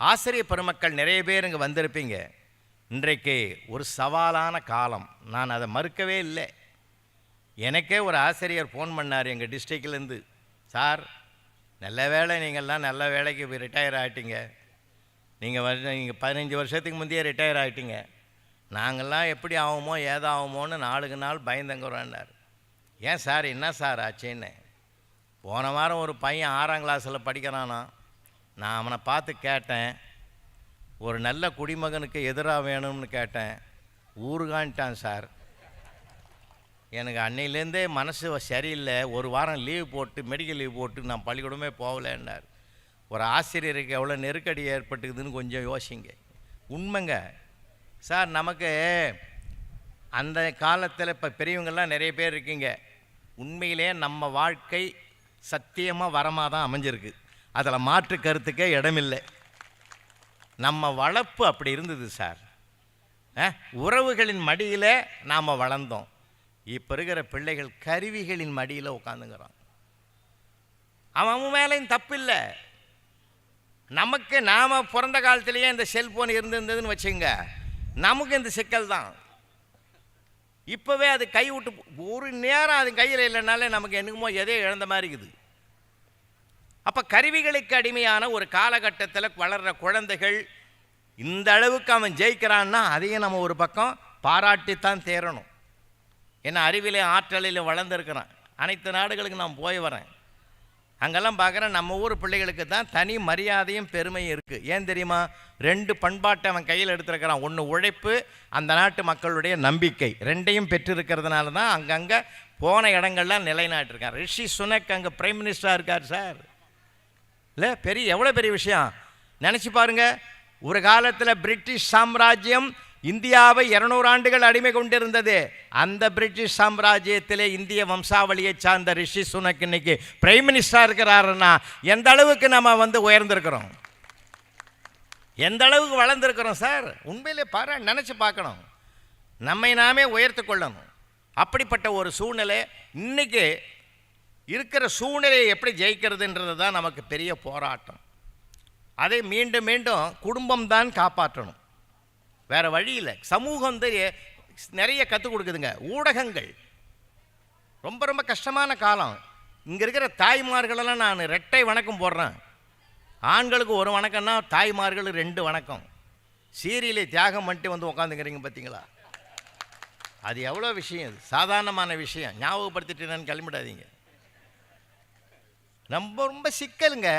ஆசிரியர் பெருமக்கள் நிறைய பேர் இங்கே வந்திருப்பீங்க. இன்றைக்கு ஒரு சவாலான காலம், நான் அதை மறுக்கவே இல்லை. எனக்கே ஒரு ஆசிரியர் ஃபோன் பண்ணார் எங்கள் டிஸ்ட்ரிக்ட்லேருந்து, சார் நல்ல வேலை நீங்கள்லாம் நல்ல வேலைக்கு ரிட்டையர் ஆகிட்டீங்க, நீங்கள் 15 வருஷத்துக்கு முந்தையே ரிட்டையர் ஆகிட்டீங்க, நாங்கள்லாம் எப்படி ஆகுமோ ஏதாகுமோன்னு நாளுக்கு நாள் பயந்துங்கிறோன்னார். ஏன் சார் என்ன சார் ஆச்சுன்னு. போன வாரம் ஒரு பையன் 6ஆம் கிளாஸில் படிக்கிறானா, நான் அவனை பார்த்து கேட்டேன், ஒரு நல்ல குடிமகனுக்கு எதிராக வேணும்னு கேட்டேன், ஊருகான்ட்டான் சார். எனக்கு அன்னையிலேருந்தே மனசு சரியில்லை, ஒரு வாரம் லீவ் போட்டு மெடிக்கல் லீவ் போட்டு நான் பள்ளிக்கூடமே போகலன்னார். ஒரு ஆசிரியருக்கு எவ்வளோ நெருக்கடி ஏற்பட்டுக்குதுன்னு கொஞ்சம் யோசிங்க. உண்மைங்க சார். நமக்கு அந்த காலத்தில் இப்போ பெரியவங்கள்லாம் நிறைய பேர் இருக்கீங்க, உண்மையிலே நம்ம வாழ்க்கை சத்தியமாக வரமாக தான் அமைஞ்சிருக்கு, அதில் மாற்று கருத்துக்கே இடமில்லை. நம்ம வளர்ப்பு அப்படி இருந்தது சார். உறவுகளின் மடியில் நாம் வளர்ந்தோம். இப்போ இருக்கிற பிள்ளைகள் கருவிகளின் மடியில் உட்காந்துங்கிறான். அவன் மேலேயும் தப்பு இல்லை. நமக்கு நாம் பிறந்த காலத்திலேயே இந்த செல்ஃபோன் இருந்ததுன்னு வச்சுங்க, நமக்கு இந்த சிக்கல் தான். இப்போவே அது கை விட்டு ஒரு நேரம் அது கையில் இல்லைனாலே நமக்கு என்னமோ எதே இழந்த மாதிரி இருக்குது. அப்போ கருவிகளுக்கு அடிமையான ஒரு காலகட்டத்தில் வளர்கிற குழந்தைகள் இந்த அளவுக்கு அவன் ஜெயிக்கிறான்னா அதையும் நம்ம ஒரு பக்கம் பாராட்டித்தான் தேரணும். ஏன்னா அறிவிலே ஆற்றலில் வளர்ந்துருக்கிறான். அனைத்து நாடுகளுக்கு நான் போய் வரேன், அங்கெல்லாம் பார்க்குறேன் நம்ம ஊர் பிள்ளைகளுக்கு தான் தனி மரியாதையும் பெருமையும் இருக்குது. ஏன் தெரியுமா? 2 பண்பாட்டை அவன் கையில் எடுத்துருக்கிறான். ஒன்று உழைப்பு, அந்த நாட்டு மக்களுடைய நம்பிக்கை, ரெண்டையும் பெற்றிருக்கிறதுனால தான் அங்கங்கே போன இடங்கள்லாம் நிலைநாட்டிருக்கார். ரிஷி சுனக் அங்கே பிரைம் மினிஸ்டராக இருக்கார் சார். இல்லை எவ்வளோ பெரிய விஷயம் நினச்சி பாருங்கள். ஒரு காலத்தில் பிரிட்டிஷ் சாம்ராஜ்யம் இந்தியாவை 200 ஆண்டுகள் அடிமை கொண்டிருந்தது. அந்த பிரிட்டிஷ் சாம்ராஜ்யத்திலே இந்திய வம்சாவளியை சார்ந்த ரிஷி சுனக் இன்னைக்கு பிரைம் மினிஸ்டராக இருக்கிறாருன்னா எந்த அளவுக்கு நம்ம உயர்ந்திருக்கிறோம், எந்த அளவுக்கு வளர்ந்துருக்கிறோம் சார். உண்மையிலே நினச்சி பார்க்கணும், நம்மை நாமே உயர்த்து கொள்ளணும். அப்படிப்பட்ட ஒரு சூழ்நிலை இன்னைக்கு இருக்கிற சூழ்நிலையை எப்படி ஜெயிக்கிறதுன்றது தான் நமக்கு பெரிய போராட்டம். அதை மீண்டும் மீண்டும் குடும்பம் தான் காப்பாற்றணும், வேறு வழி இல்லை. சமூகம் நிறைய கற்றுக் கொடுக்குதுங்க. ஊடகங்கள் ரொம்ப ரொம்ப கஷ்டமான காலம். இங்கே இருக்கிற தாய்மார்களெல்லாம் நான் 2 வணக்கம் போடுறேன். ஆண்களுக்கு 1 வணக்கம்னா தாய்மார்கள் 2 வணக்கம். சீரியலை தியாகம் பண்ணிட்டு உட்காந்துக்கிறீங்க பார்த்தீங்களா? அது எவ்வளோ விஷயம், அது சாதாரணமான விஷயம். ஞாபகப்படுத்திட்டு கிளம்பிடாதீங்க. ரொம்ப ரொம்ப சிக்கலுங்க.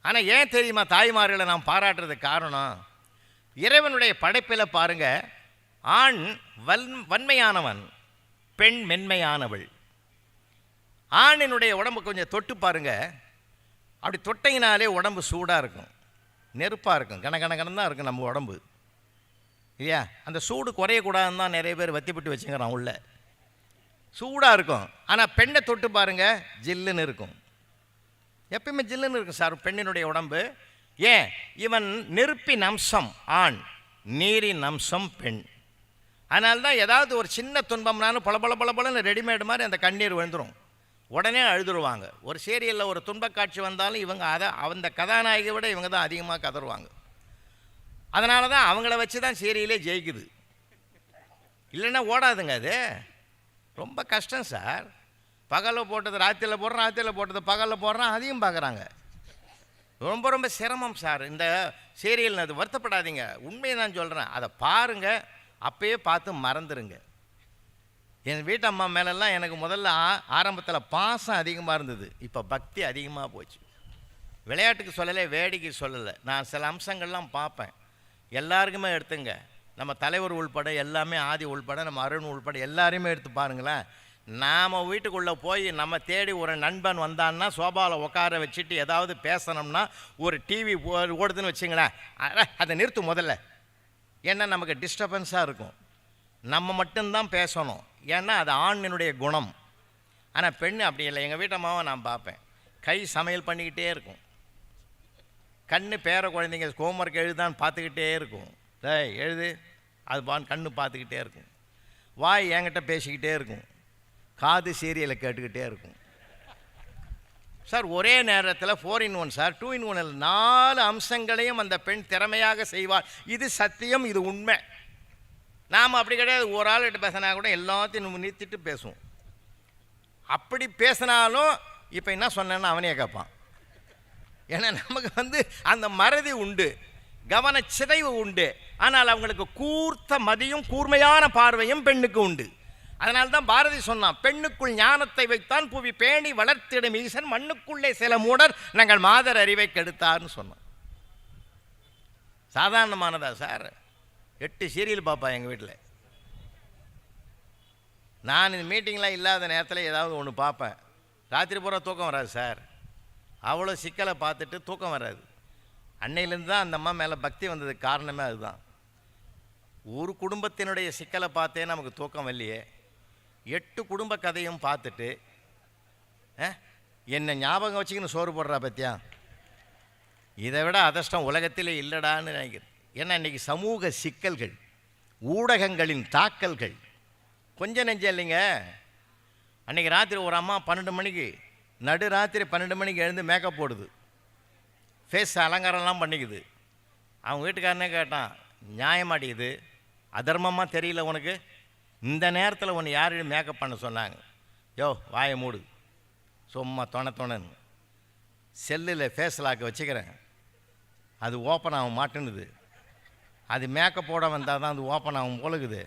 ஆனால் ஏன் தெரியுமா தாய்மார்களை நாம் பாராட்டுறதுக்கு காரணம்? இறைவனுடைய படைப்பில் பாருங்க, ஆண் வன்மையானவன், பெண் மென்மையானவள். ஆணினுடைய உடம்பு கொஞ்சம் தொட்டு பாருங்க, அப்படி தொட்டையினாலே உடம்பு சூடாக இருக்கும், நெருப்பாக இருக்கும், கணக்கணக்கணம் தான் இருக்கும் நம்ம உடம்பு இல்லையா? அந்த சூடு குறையக்கூடாதுன்னு தான் நிறைய பேர் வத்திப்பட்டு வச்சுக்கிறான், உள்ள சூடாக இருக்கும். ஆனால் பெண்ணை தொட்டு பாருங்க, ஜில்லுன்னு இருக்கும், எப்பயுமே ஜில்லுன்னு இருக்கும் சார் பெண்ணினுடைய உடம்பு. ஏன்? இவன் நெருப்பின் அம்சம் ஆண், நீரின் அம்சம் பெண். அதனால்தான் ஏதாவது ஒரு சின்ன துன்பம்னாலும் பளபளன்னு ரெடிமேடு மாதிரி அந்த கண்ணீர் விழுந்துடும், உடனே அழுதுருவாங்க. ஒரு சீரியலில் ஒரு துன்பக்காட்சி வந்தாலும் இவங்க அந்த கதாநாயகை விட இவங்க தான் அதிகமாக கதறுவாங்க. அதனால தான் அவங்கள வச்சு தான் சீரியலே ஜெயிக்குது, இல்லைன்னா ஓடாதுங்க. அது ரொம்ப கஷ்டம் சார். பகலில் போட்டது ராத்திரியில் போடுறோம், ராத்திரியில் போட்டது பகலில் போடுறோம், அதையும் பார்க்குறாங்க. ரொம்ப ரொம்ப சிரமம் சார் இந்த சீரியல். அது வருத்தப்படாதீங்க, உண்மையை நான் சொல்கிறேன். அதை பாருங்கள், அப்பயே பார்த்து மறந்துடுங்க. என் வீட்டு அம்மா மேலெல்லாம் எனக்கு முதல்ல ஆரம்பத்தில் பாசம் அதிகமாக இருந்தது, இப்போ பக்தி அதிகமாக போச்சு. விளையாட்டுக்கு சொல்லலை, வேடிக்கை சொல்லலை. நான் சில அம்சங்கள்லாம் பார்ப்பேன். எல்லாருக்குமே எடுத்துங்க, நம்ம தலைவர் உள்பட எல்லாமே, ஆதி உள்பட நம்ம அருண் உள்பட எல்லாரையுமே எடுத்து பாருங்களேன். நாம் வீட்டுக்குள்ளே போய் நம்ம தேடி ஒரு நண்பன் வந்தான்னா சோபாவில் உட்கார வச்சுட்டு ஏதாவது பேசணும்னா ஒரு டிவி ஓடுதுன்னு வச்சுங்களேன், அதை நிறுத்து முதல்ல. ஏன்னா நமக்கு டிஸ்டர்பன்ஸாக இருக்கும், நம்ம மட்டும்தான் பேசணும், ஏன்னா அது ஆணினுடைய குணம். ஆனால் பெண் அப்படி இல்லை. எங்கள் வீட்டம்மாவை நான் பார்ப்பேன், கை சமையல் பண்ணிக்கிட்டே இருக்கும், கண்ணு பேர குழந்தைங்க ஹோம்ஒர்க் எழுதான்னு பார்த்துக்கிட்டே இருக்கும், எழுது அது கண்ணு பார்த்துக்கிட்டே இருக்கும், வாய் என்கிட்ட பேசிக்கிட்டே இருக்கும், காது சீரியலை கேட்டுக்கிட்டே இருக்கும். சார் ஒரே நேரத்தில் 4 in 1 சார், 2 in 1 4 அம்சங்களையும் அந்த பெண் திறமையாக செய்வாள். இது சத்தியம், இது உண்மை. நாம் அப்படி கிடையாது. ஒரு ஆள்கிட்ட பேசினா கூட எல்லாத்தையும் நிறுத்திட்டு பேசுவோம். அப்படி பேசினாலும் இப்போ என்ன சொன்னேன்னு அவனே கேட்பான். ஏன்னா நமக்கு அந்த மறதி உண்டு, கவனச்சிதைவு உண்டு. ஆனால் அவங்களுக்கு கூர்த்த மதியும் கூர்மையான பார்வையும் பெண்ணுக்கு உண்டு. அதனால்தான் பாரதி சொன்னான், பெண்ணுக்குள் ஞானத்தை வைத்தான் புவி பேணி வளர்த்திடும் ஈசன், மண்ணுக்குள்ளே சில மூடர் நாங்கள் மாதர் அறிவை கெடுத்தார்னு சொன்னோம். சாதாரணமானதா சார்? 8 சீரியல் பார்ப்பா எங்கள் வீட்டில். நான் இந்த மீட்டிங்லாம் இல்லாத நேரத்தில் ஏதாவது ஒன்று பார்ப்பேன். ராத்திரி பூரா தூக்கம் வராது சார். அவ்வளோ சிக்கலை பார்த்துட்டு தூக்கம் வராது. அன்னையிலேருந்து தான் அந்த அம்மா மேலே பக்தி வந்ததுக்கு காரணமே அதுதான். ஒரு குடும்பத்தினுடைய சிக்கலை பார்த்தே நமக்கு தூக்கம் வரலையே, 8 குடும்ப கதையும் பார்த்துட்டு என்னை ஞாபகம் வச்சுக்கின்னு சோறு போடுறா பத்தியா, இதை விட அதிர்ஷ்டம் உலகத்திலே இல்லைடான்னு நினைக்கிறேன். ஏன்னா இன்றைக்கி சமூக சிக்கல்கள், ஊடகங்களின் தாக்கல்கள் கொஞ்சம் நெஞ்சம் இல்லைங்க. அன்றைக்கி ராத்திரி ஒரு அம்மா 12 மணிக்கு, நடுராத்திரி 12 மணிக்கு எழுந்து மேக்கப் போடுது, ஃபேஸ் அலங்காரம்லாம் பண்ணிக்குது. அவங்க வீட்டுக்காரனே கேட்டான், நியாயமாடிக்குது, அதர்மமாக தெரியல உனக்கு? இந்த நேரத்தில் உன்னை யார் மேக்கப் பண்ண சொன்னாங்க? யோ வாயை மூடு, சும்மா தொணன்னு செல்லில் ஃபேஸ் லாக் வச்சுக்கிறேன், அது ஓப்பன் ஆக மாட்டேன்னுது. அது மேக்கப் போட வந்தால் தான் அது ஓப்பன் ஆகும் போலுக்குது.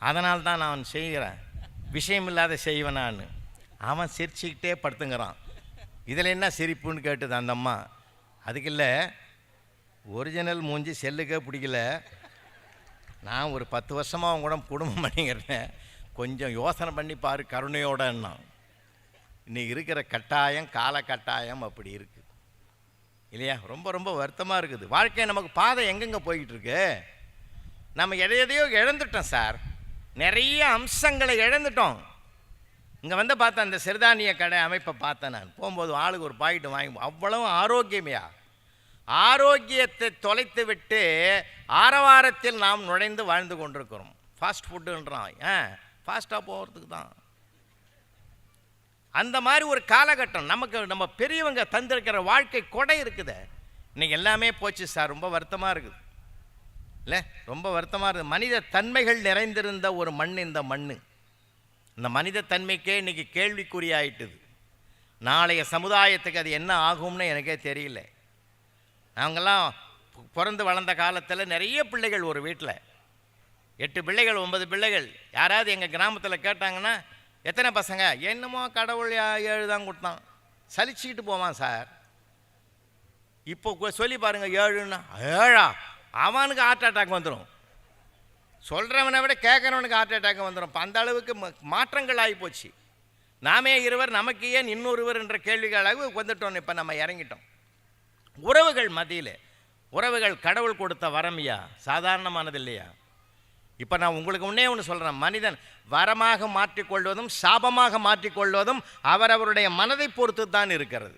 அதனால தான் நான் செய்கிறேன், விஷயமில்லாத செய்வேன் நான். அவன் சிரிச்சுக்கிட்டே படுத்துங்கிறான். இதில் என்ன சிரிப்புன்னு கேட்டுது அந்த அம்மா. அதுக்கு இல்லை, ஒரிஜினல் மூஞ்சி செல்லுக்கே பிடிக்கல, நான் ஒரு 10 வருஷமாக அவங்க கூட குடும்பம் பண்ணிக்கிறேன், கொஞ்சம் யோசனை பண்ணி பாரு கருணையோடன்னா. இன்றைக்கி இருக்கிற கட்டாயம், கால கட்டாயம் அப்படி இருக்குது இல்லையா? ரொம்ப ரொம்ப வருத்தமாக இருக்குது. வாழ்க்கை நமக்கு பாதை எங்கெங்கே போய்கிட்டு இருக்கு? நம்ம எதையோ இழந்துட்டோம் சார், நிறைய அம்சங்களை இழந்துட்டோம். இங்கே பார்த்தேன், அந்த சிறுதானிய கடை அமைப்பை பார்த்தேன். நான் போகும்போது ஆளுக்கு ஒரு பாக்கெட்டு வாங்கி, அவ்வளவு ஆரோக்கியமையா, ஆரோக்கியத்தை தொலைத்து விட்டு ஆரவாரத்தில் நாம் நுழைந்து வாழ்ந்து கொண்டிருக்கிறோம். ஃபாஸ்ட் ஃபுட்டுன்றான், ஃபாஸ்ட்டாக போகிறதுக்கு தான். அந்த மாதிரி ஒரு காலகட்டம் நமக்கு, நம்ம பெரியவங்க தந்திருக்கிற வாழ்க்கை கொடை இருக்குது. இன்றைக்கி எல்லாமே போச்சு சார், ரொம்ப வருத்தமாக இருக்குது இல்லை? ரொம்ப வருத்தமாக இருக்குது. மனித தன்மைகள் நிறைந்திருந்த ஒரு மண் இந்த மண். இந்த மனித தன்மைக்கே இன்றைக்கி கேள்விக்குறியாயிட்டுது. நாளைய சமுதாயத்துக்கு அது என்ன ஆகும்னு எனக்கே தெரியல. நாங்கள்லாம் பிறந்து வளர்ந்த காலத்தில் நிறைய பிள்ளைகள், ஒரு வீட்டில் 8 பிள்ளைகள் 9 பிள்ளைகள். யாராவது எங்கள் கிராமத்தில் கேட்டாங்கன்னா எத்தனை பசங்க, என்னமோ கடவுள் 7 தான் கொடுத்தான், சலிச்சுக்கிட்டு போவான் சார். இப்போ சொல்லி பாருங்கள் 7ன்னா, 7ஆ, அவனுக்கு ஹார்ட் அட்டாக் வந்துடும். சொல்கிறவனை விட கேட்குறவனுக்கு ஹார்ட் அட்டாக் வந்துடும். இப்போ அந்த அளவுக்கு மாற்றங்கள் ஆகிப்போச்சு. நாமே இருவர் நமக்கு ஏன் இன்னொருவர் என்ற கேள்விகளாக வந்துட்டோம். இப்போ நம்ம இறங்கிட்டோம். உறவுகள் மத்தியில், உறவுகள் கடவுள் கொடுத்த வரமையா, சாதாரணமானது இல்லையா? இப்போ நான் உங்களுக்கு முன்னே ஒன்று சொல்கிறேன், மனிதன் வரமாக மாற்றிக்கொள்வதும் சாபமாக மாற்றிக்கொள்வதும் அவரவருடைய மனதை பொறுத்து தான் இருக்கிறது.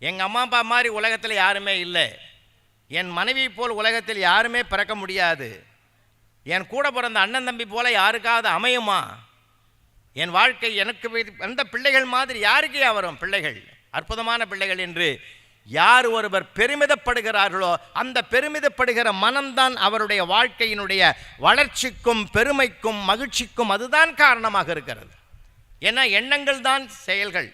எங்கள் அம்மா அப்பா மாதிரி உலகத்தில் யாருமே இல்லை, என் மனைவி போல் உலகத்தில் யாருமே பிறக்க முடியாது, என் கூட பிறந்த அண்ணன் தம்பி போல யாருக்காவது அமையுமா? என் வாழ்க்கை எனக்கு வந்த பிள்ளைகள் மாதிரி யாருக்கே வரும்? பிள்ளைகள் அற்புதமான பிள்ளைகள் என்று யார் ஒருவர் பெருமிதப்படுகிறார்களோ அந்த பெருமிதப்படுகிற மனம்தான் அவருடைய வாழ்க்கையினுடைய வளர்ச்சிக்கும் பெருமைக்கும் மகிழ்ச்சிக்கும் அதுதான் காரணமாக இருக்கிறது. ஏன்னா எண்ணங்கள் தான் செயல்கள்,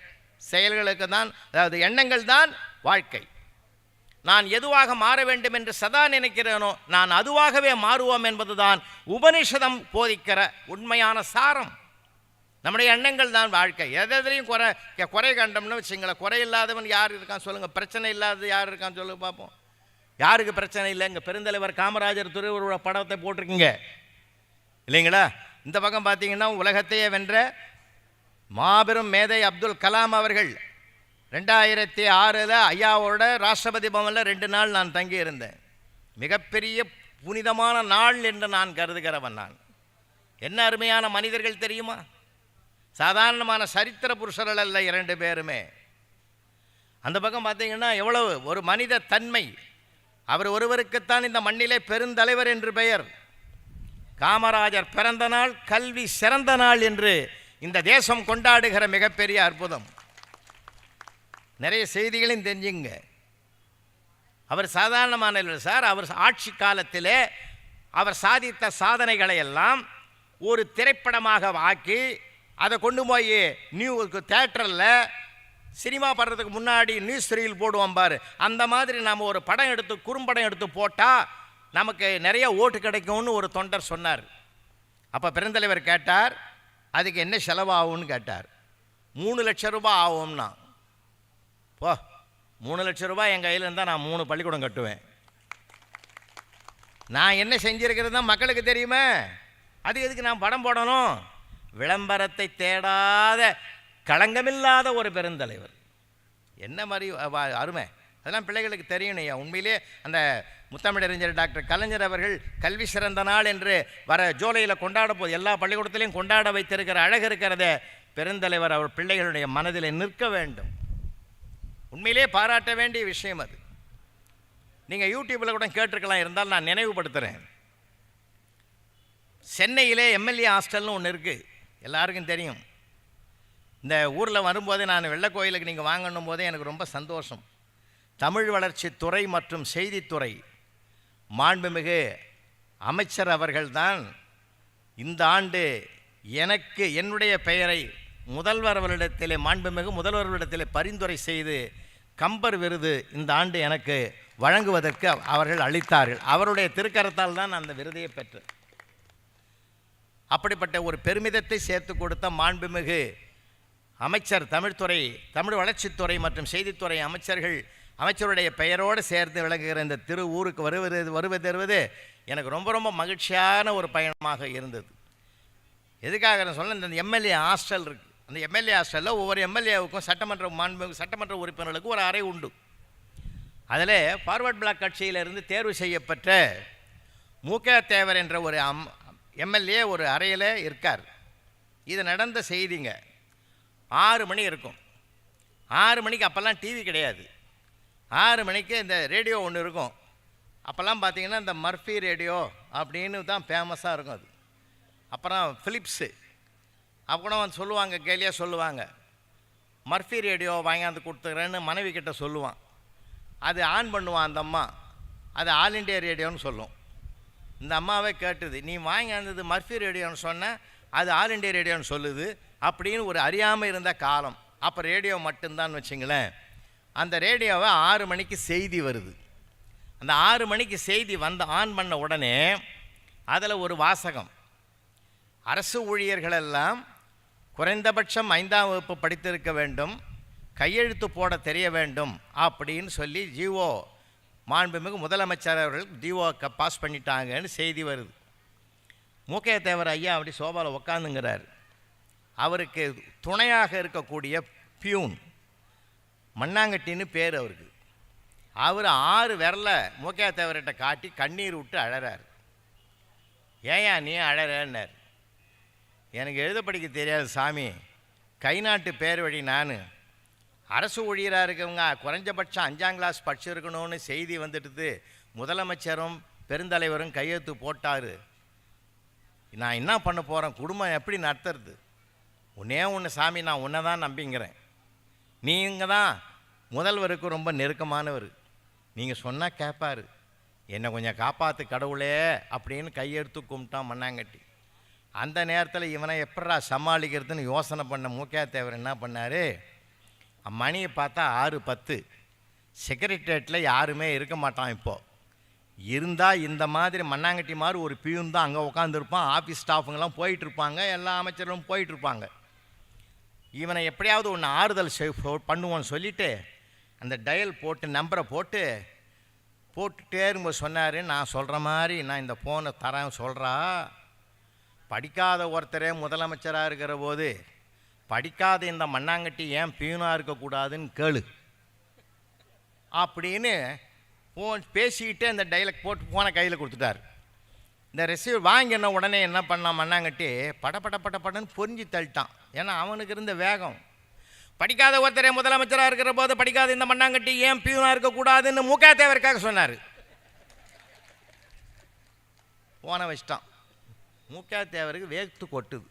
செயல்களுக்கு தான், அதாவது எண்ணங்கள் தான் வாழ்க்கை. நான் எதுவாக மாற வேண்டும் என்று சதா நினைக்கிறேனோ நான் அதுவாகவே மாறுவோம் என்பதுதான் உபனிஷதம் போதிக்கிற உண்மையான சாரம். நம்முடைய எண்ணங்கள் தான் வாழ்க்கை. எதையும் குறை கண்டோம்னு வச்சுங்களேன். குறை இல்லாதவன் யார் இருக்கான் சொல்லுங்கள்? பிரச்சனை இல்லாதது யார் இருக்கான்னு சொல்லுங்க பார்ப்போம். யாருக்கு பிரச்சனை இல்லை? இங்கே பெருந்தலைவர் காமராஜர் திருவள்ளுவர் படத்தை போட்டிருக்கீங்க இல்லைங்களா? இந்த பக்கம் பார்த்தீங்கன்னா உலகத்தையே வென்ற மாபெரும் மேதை அப்துல் கலாம் அவர்கள் 2006 ஐயாவோட ராஷ்டிரபதி பவனில் 2 நாள் நான் தங்கியிருந்தேன். மிகப்பெரிய புனிதமான நாள் என்று நான் கருதுகிறவன். நான் என்ன அருமையான மனிதர்கள் தெரியுமா? சாதாரணமான சரித்திர புருஷர்கள் அல்ல 2 பேருமே. அந்த பக்கம் பார்த்தீங்கன்னா எவ்வளவு ஒரு மனித தன்மை. அவர் ஒருவருக்குத்தான் இந்த மண்ணிலே பெருந்தலைவர் என்று பெயர். காமராஜர் பிறந்த நாள் கல்வி சிறந்த நாள் என்று இந்த தேசம் கொண்டாடுகிற மிகப்பெரிய அற்புதம். நிறைய செய்திகளையும் தெரிஞ்சுங்க. அவர் சாதாரணமான இல்லை சார். அவர் ஆட்சி காலத்தில் அவர் சாதித்த சாதனைகளை எல்லாம் ஒரு திரைப்படமாக ஆக்கி அதை கொண்டு போய் தியேட்டரில் சினிமா படுறதுக்கு முன்னாடி நியூஸ் ரீல் போடுவோம் பாரு, அந்த மாதிரி நாம் ஒரு படம் எடுத்து குறும்படம் எடுத்து போட்டால் நமக்கு நிறைய ஓட்டு கிடைக்கும்னு ஒரு தொண்டர் சொன்னார். அப்போ பெருந்தலைவர் கேட்டார், அதுக்கு என்ன செலவாகும்னு கேட்டார். 3 லட்சம் ரூபாய் ஆகும்னா. போ, 3 லட்சம் ரூபாய் என் கையில் இருந்தால் நான் 3 பள்ளிக்கூடம் கட்டுவேன். நான் என்ன செஞ்சுருக்கிறது தான் மக்களுக்கு தெரியுமே, அது எதுக்கு நான் படம் போடணும்? விளம்பரத்தை தேடாத களங்கமில்லாத ஒரு பெருந்தலைவர். என்ன மாதிரி அருமை, அதெல்லாம் பிள்ளைகளுக்கு தெரியணையா. உண்மையிலே அந்த முத்தமிழறிஞர் டாக்டர் கலைஞர் அவர்கள் கல்வி சிறந்த நாள் என்று வர ஜூலையில் கொண்டாட போது எல்லா பள்ளிக்கூடத்திலையும் கொண்டாட வைத்திருக்கிற அழகு இருக்கிறத பெருந்தலைவர் அவர் பிள்ளைகளுடைய மனதில் நிற்க வேண்டும். உண்மையிலே பாராட்ட வேண்டிய விஷயம் அது. நீங்கள் யூடியூப்பில் கூட கேட்டிருக்கலாம், இருந்தாலும் நான் நினைவுபடுத்துகிறேன். சென்னையிலே எம்எல்ஏ ஹாஸ்டல்னு ஒன்று இருக்குது, எல்லாருக்கும் தெரியும். இந்த ஊரில் வரும்போதே நான் வெள்ளக்கோயிலுக்கு நீங்கள் வாங்கணும் போதே எனக்கு ரொம்ப சந்தோஷம். தமிழ் வளர்ச்சி துறை மற்றும் செய்தித்துறை மாண்புமிகு அமைச்சர் அவர்கள்தான் இந்த ஆண்டு எனக்கு என்னுடைய பெயரை முதல்வர்களிடத்திலே மாண்புமிகு முதல்வர்களிடத்திலே பரிந்துரை செய்து கம்பர் விருது இந்த ஆண்டு எனக்கு வழங்குவதற்கு அவர்கள் அளித்தார்கள். அவருடைய திருக்கரத்தால் தான் அந்த விருதையை பெற்றேன். அப்படிப்பட்ட ஒரு பெருமிதத்தை சேர்த்து கொடுத்த மாண்புமிகு அமைச்சர் தமிழ் வளர்ச்சித்துறை மற்றும் செய்தித்துறை அமைச்சருடைய பெயரோடு சேர்த்து விளங்குகிற இந்த திரு ஊருக்கு வருவது எனக்கு ரொம்ப ரொம்ப மகிழ்ச்சியான ஒரு பயணமாக இருந்தது. எதுக்காக நான் சொல்ல, இந்த எம்எல்ஏ ஹாஸ்டல் இருக்குது. அந்த எம்எல்ஏ ஹாஸ்டலில் ஒவ்வொரு எம்எல்ஏவுக்கும் சட்டமன்ற உறுப்பினர்களுக்கு ஒரு அறை உண்டு. அதில் ஃபார்வர்ட் பிளாக் கட்சியிலிருந்து தேர்வு செய்யப்பட்ட மூகே தேவர் என்ற ஒரு எம்எல்ஏ ஒரு அறையில் இருக்கார். இது நடந்த செய்திங்க. 6 மணி இருக்கும். 6 மணிக்கு அப்போல்லாம் டிவி கிடையாது. 6 மணிக்கு இந்த ரேடியோ ஒன்று இருக்கும். அப்போல்லாம் பார்த்தீங்கன்னா இந்த மர்ஃபி ரேடியோ அப்படின்னு தான் ஃபேமஸாக இருக்கும். அது அப்புறம் ஃபிலிப்ஸு அப்புறம் வந்து சொல்லுவாங்க, கேலியாக சொல்லுவாங்க, மர்ஃபி ரேடியோ வாங்கியாந்து கொடுத்துக்கிறேன்னு மனைவி கிட்ட சொல்லுவான். அது ஆன் பண்ணுவான் அந்த அம்மா, அது ஆல் இண்டியா ரேடியோன்னு சொல்லும். இந்த அம்மாவே கேட்டுது, நீ வாங்கியாந்தது மர்ஃபி ரேடியோன்னு சொன்ன, அது ஆல் இண்டியா ரேடியோன்னு சொல்லுது அப்படின்னு ஒரு அறியாமல் இருந்த காலம். அப்போ ரேடியோ மட்டும்தான் வச்சுங்களேன். அந்த ரேடியோவை 6 மணிக்கு செய்தி வருது. அந்த 6 மணிக்கு செய்தி ஆன் பண்ண உடனே அதில் ஒரு வாசகம், அரசு ஊழியர்களெல்லாம் குறைந்தபட்சம் 5ஆம் வகுப்பு படித்திருக்க வேண்டும், கையெழுத்து போட தெரிய வேண்டும் அப்படின்னு சொல்லி ஜிஓ மாண்புமிகு முதலமைச்சர் அவர்கள் ஜிஓ பாஸ் பண்ணிட்டாங்கன்னு செய்தி வருது. மூகே தேவர் ஐயா அப்படி சோபாவில் உக்காந்துங்கிறார். அவருக்கு துணையாக இருக்கக்கூடிய பியூன் மண்ணாங்கட்டின்னு பேர் அவருக்கு. அவர் 6 விரல மூகே தேவர்கிட்ட காட்டி கண்ணீர் விட்டு அழறார். ஏயா நீ அழறன்னார். எனக்கு எழுத படிக்க தெரியாது சாமி, கை நாட்டு பேர் வழி நான், அரசு ஊழியராக இருக்கவங்க குறைஞ்சபட்சம் 5ஆம் கிளாஸ் படிச்சிருக்கணும்னு செய்தி வந்துடுது, முதலமைச்சரும் பெருந்தலைவரும் கையெழுத்து போட்டார், நான் என்ன பண்ண போகிறேன், குடும்பம் எப்படி நடத்துறது? ஒன்றே ஒன்று சாமி, நான் உன்னை தான் நம்பிங்கிறேன். நீங்கள் தான் முதல்வருக்கு ரொம்ப நெருக்கமானவர், நீங்கள் சொன்னால் கேட்பார், என்னை கொஞ்சம் காப்பாற்று கடவுளே அப்படின்னு கையெடுத்து கும்பிட்டான் மண்ணாங்கட்டி. அந்த நேரத்தில் இவனை எப்படா சமாளிக்கிறதுன்னு யோசனை பண்ண மூகே தேவர் என்ன பண்ணார், மணியை பார்த்தா 6:10, செக்ரட்டேரியட்டில் யாருமே இருக்க மாட்டான். இப்போது இருந்தால் இந்த மாதிரி மண்ணாங்கட்டி மாதிரி ஒரு பியூன் தான் அங்கே உட்காந்துருப்பான். ஆஃபீஸ் ஸ்டாஃபுங்கெல்லாம் போயிட்டுருப்பாங்க, எல்லா அமைச்சர்களும் போயிட்டுருப்பாங்க. இவனை எப்படியாவது ஒன்று ஆறுதல் பண்ணுவோன்னு சொல்லிவிட்டு அந்த டயல் போட்டு நம்பரை போட்டுட்டே இருக்கும்போது சொன்னார், நான் சொல்கிற மாதிரி நான் இந்த ஃபோனை தரேன் சொல்கிறா, படிக்காத ஒருத்தரே முதலமைச்சராக இருக்கிற போது படிக்காத இந்த மண்ணாங்கட்டி ஏன் பியூனாக இருக்கக்கூடாதுன்னு கேளு அப்படின்னு ஃபோன் பேசிக்கிட்டே அந்த டைலாக் போட்டு ஃபோனை கையில் கொடுத்துட்டார். இந்த ரிசீவர் வாங்கின உடனே என்ன பண்ணான் மண்ணாங்கட்டி, படன்னு பொறிஞ்சு தள்ளிட்டான். ஏன்னா அவனுக்கு இருந்த வேகம். படிக்காத ஒருத்தரே முதலமைச்சராக இருக்கிற போது படிக்காத இந்த மண்ணாங்கட்டி ஏன் பியூனாக இருக்கக்கூடாதுன்னு மூகே தேவருக்காக சொன்னார். ஃபோனை வச்சிட்டான். மூகே தேவருக்கு வேர்த்து கொட்டுது.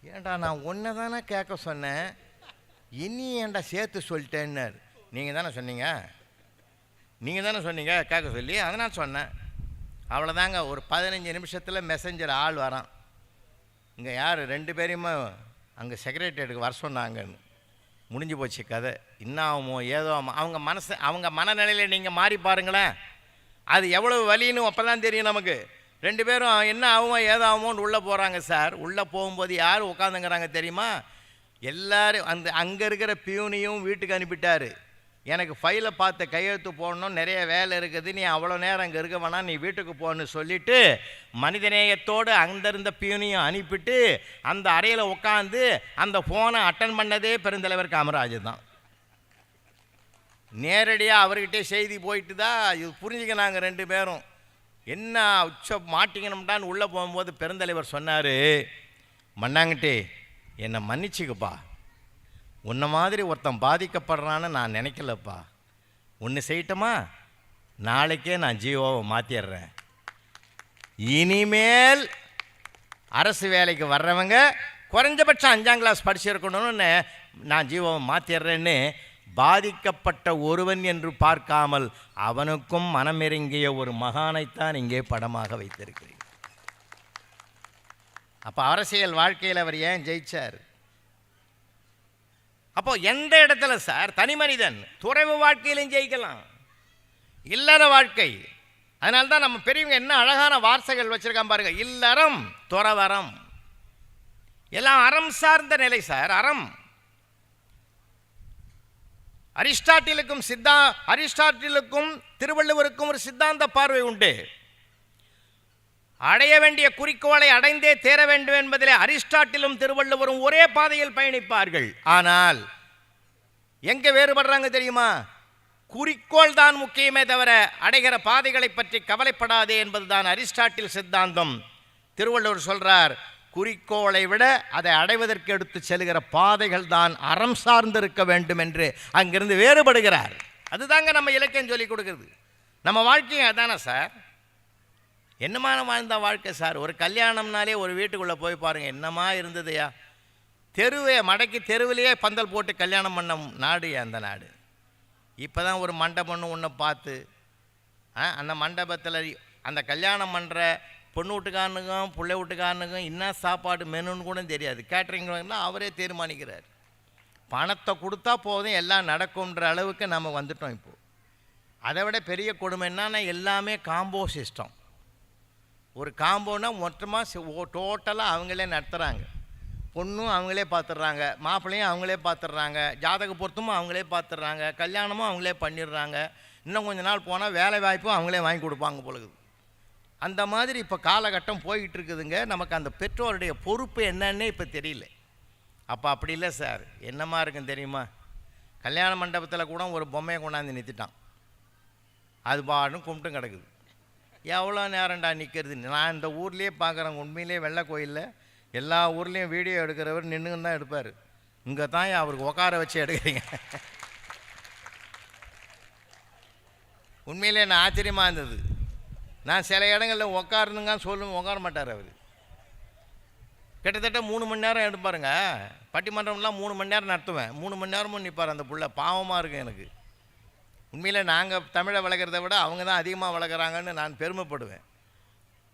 ஏன்டா நான் ஒன்றை தானே கேட்க சொன்னேன், இனி ஏன்டா சேர்த்து சொல்லிட்டேன்னார். நீங்கள் தானே சொன்னீங்க, நீங்கள் தானே சொன்னீங்க கேட்க சொல்லி, அதனால் சொன்னேன். அவ்வளோதாங்க. ஒரு 15 நிமிஷத்தில் மெசஞ்சர் ஆள் வரான். இங்கே யார் 2 பேரையுமே அங்கே செக்ரட்டரியேட்டுக்கு வர சொன்னாங்கன்னு. முடிஞ்சு போச்சு கதை. என்ன ஆகுமோ ஏதோ அவங்க மனநிலையில் நீங்கள் மாறி பாருங்களேன், அது எவ்வளவு வலின்னு அப்போ தான் தெரியும் நமக்கு. 2 பேரும் என்ன ஆகுமோ ஏதோ ஆகுமோன்னு உள்ளே போகிறாங்க சார். உள்ளே போகும்போது யார் உட்காந்துங்கிறாங்க தெரியுமா? எல்லோரும் அங்கே இருக்கிற பியூனையும் வீட்டுக்கு அனுப்பிட்டார். எனக்கு ஃபைலை பார்த்து கையெழுத்து போடணும், நிறைய வேலை இருக்குது, நீ அவ்வளோ நேரம் அங்கே இருக்க வேணாம், நீ வீட்டுக்கு போன்னு சொல்லிவிட்டு மனிதநேயத்தோடு அங்கிருந்த பியூனையும் அனுப்பிட்டு அந்த அறையில் உட்காந்து அந்த ஃபோனை அட்டன் பண்ணதே பெருந்தலைவர் காமராஜ் தான். நேரடியாக அவர்கிட்டே செய்தி போயிட்டு தான் இது புரிஞ்சுக்கினாங்க 2 பேரும். என்ன மாட்டிக்கணும்டான்னு உள்ளே போகும்போது பெருந்தலைவர் சொன்னார், மண்ணாங்கிட்டே என்னை மன்னிச்சுக்குப்பா, உன்னை மாதிரி ஒருத்தன் பாதிக்கப்படுறான்னு நான் நினைக்கலப்பா. ஒன்று செய்யட்டுமா, நாளைக்கே நான் ஜீவோவை மாற்றிடுறேன். இனிமேல் அரசு வேலைக்கு வர்றவங்க குறைஞ்சபட்சம் 5ஆம் கிளாஸ் படிச்சிருக்கணும்னு நான் ஜீவோவை மாற்றிடுறேன்னு பாதிக்கப்பட்ட ஒருவன் என்று பார்க்காமல் அவனுக்கும் மனமிறங்கிய ஒரு மகானைத்தான் இங்கே படமாக வைத்திருக்கிறேன். அப்போ அரசியல் வாழ்க்கையில் அவர் ஏன் ஜெயிச்சார்? அப்போ எந்த இடத்துல சார் தனி மனிதன் துறவு வாழ்க்கையிலும் ஜெயிக்கலாம், இல்லற வாழ்க்கை. அதனால தான் நம்ம பெரியவங்க என்ன அழகான வார்த்தைகள் வச்சிருக்கான் பாருங்க. இல்லறம் துறவறம் எல்லாம் அறம் சார்ந்த நிலை சார். அறம் அரிஸ்டாட்டிலுக்கும் திருவள்ளுவருக்கும் ஒரு சித்தாந்த பார்வை உண்டு. அடைய வேண்டிய குறிக்கோளை அடைந்தே தேர வேண்டும் என்பதிலே அரிஸ்டாட்டிலும் திருவள்ளுவரும் ஒரே பாதையில் பயணிப்பார்கள். ஆனால் எங்கே வேறுபடுறாங்க தெரியுமா? குறிக்கோள் தான் முக்கியமே தவிர அடைகிற பாதைகளை பற்றி கவலைப்படாதே என்பதுதான் அரிஸ்டாட்டில் சித்தாந்தம். திருவள்ளுவர் சொல்றார், குறிக்கோளை விட அதை அடைவதற்கு எடுத்து செல்கிற பாதைகள் தான் அறம் சார்ந்திருக்க வேண்டும் என்று அங்கிருந்து வேறுபடுகிறார். அதுதாங்க நம்ம இலக்கியம் சொல்லிக் கொடுக்குறது. நம்ம வாழ்க்கையும் அதானே சார். என்னமான வாழ்ந்த வாழ்க்கை சார். ஒரு கல்யாணம்னாலே ஒரு வீட்டுக்குள்ளே போய் பாருங்கள், என்னமா இருந்ததுயா. தெருவே மடக்கி தெருவிலேயே பந்தல் போட்டு கல்யாணம் பண்ண நாடு அந்த நாடு. இப்போ தான் ஒரு மண்டபம்னு ஒன்று பார்த்து அந்த மண்டபத்தில் அந்த கல்யாணம் பண்ணுற பொண்ணு வீட்டுக்காரனுக்கும் பிள்ளை வீட்டுக்காரனுக்கும் என்ன சாப்பாடு மெனுன்னு கூட தெரியாது. கேட்ரிங்லாம் அவரே தீர்மானிக்கிறார். பணத்தை கொடுத்தா போதும் எல்லாம் நடக்கும்ன்ற அளவுக்கு நம்ம வந்துட்டோம். இப்போது அதை விட பெரிய கொடுமை என்னன்னா எல்லாமே காம்போ சிஸ்டம். ஒரு காம்போனா மொத்தமாக டோட்டலாக அவங்களே நடத்துகிறாங்க. பொண்ணும் அவங்களே பார்த்துட்றாங்க, மாப்பிள்ளையும் அவங்களே பார்த்துட்றாங்க, ஜாதக பொருத்தமும் அவங்களே பார்த்துட்றாங்க, கல்யாணமும் அவங்களே பண்ணிடுறாங்க. இன்னும் கொஞ்ச நாள் போனால் வேலை வாய்ப்பும் அவங்களே வாங்கி கொடுப்பாங்க பொழுது. அந்த மாதிரி இப்போ காலகட்டம் போய்கிட்டு இருக்குதுங்க. நமக்கு அந்த பெற்றோருடைய பொறுப்பு என்னன்னே இப்போ தெரியல. அப்போ அப்படி இல்லை சார். என்னமா இருக்குன்னு தெரியுமா? கல்யாண மண்டபத்தில் கூட ஒரு பொம்மையை கொண்டாந்து நிறுத்திட்டான். அது பாடும் கும்பிட்டும் கிடக்குது. எவ்வளோ நேரம்டா நிற்கிறது? நான் இந்த ஊர்லேயே பார்க்குறேன். உண்மையிலே வெள்ளை கோயிலில் எல்லா ஊர்லேயும் வீடியோ எடுக்கிறவர் நின்றுன்னு தான் எடுப்பார். இங்கே தான் அவருக்கு உட்கார வச்சு எடுக்கிறீங்க. உண்மையிலே நான் ஆச்சரியமாக இருந்தது. நான் சில இடங்களில் உட்காருந்துங்க சொல்லுங்க, உட்கார மாட்டார் அவர். கிட்டத்தட்ட 3 மணி நேரம் எடுப்பாருங்க. பட்டிமன்றம்லாம் 3 மணி நேரம் நடத்துவேன். 3 மணி நேரமும் நிற்பார் அந்த புள்ள. பாவமாக இருக்கும் எனக்கு. உண்மையில் நாங்கள் தமிழை வளர்க்குறத விட அவங்க தான் அதிகமாக வளர்க்குறாங்கன்னு நான் பெருமைப்படுவேன்.